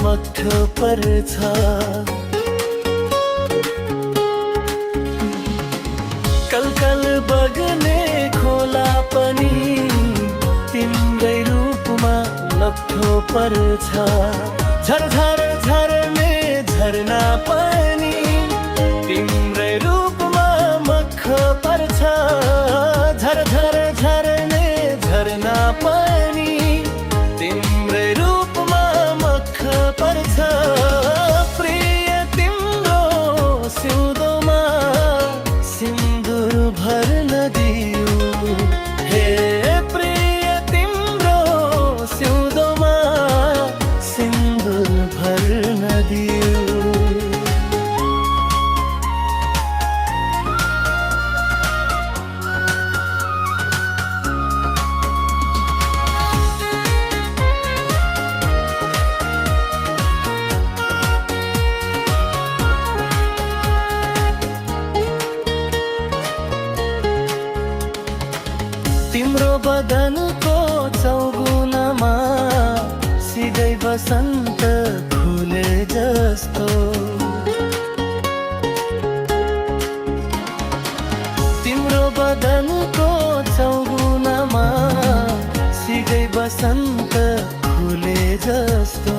मठो पर्छ। कलकल बग्ने खोला पनि तिम्रै रूपमा लट्ठो पर्छ। झरझर झर्ने झरना पनि तिम्रै रूपमा मख पर्छ। झरझर झर्ने झरना पनि तिम्रै रूपमा मख पर्छ। प्रिय तिम्रो सिउँदोमा सिन्दुर भर्न दियो। हे प्रिय तिम्रो सिउँदोमा सिन्दुर भर्न दियो। तिम्रो बदनको चौगुनामा सिधै बसन्त फुले जस्तो। तिम्रो बदनको चौगुनामा सिधै बसन्त फुले जस्तो।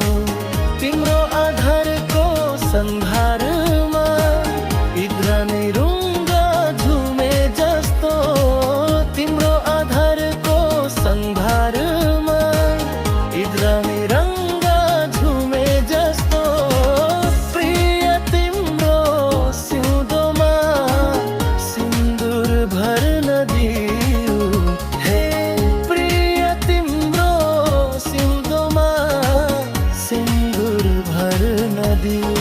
तिम्रो आधारको संहारमा इद्रानै रुङ्गा झुमे जस्तो। तिम्रो आधारको संहारमा इद्रानै रङ्गा झुमे जस्तो। प्रिय तिम्रो सिउँदोमा सिन्दुर भर्न दियो। हे प्रिय तिम्रो सिउँदोमा सिन्दुर भर्न दियो।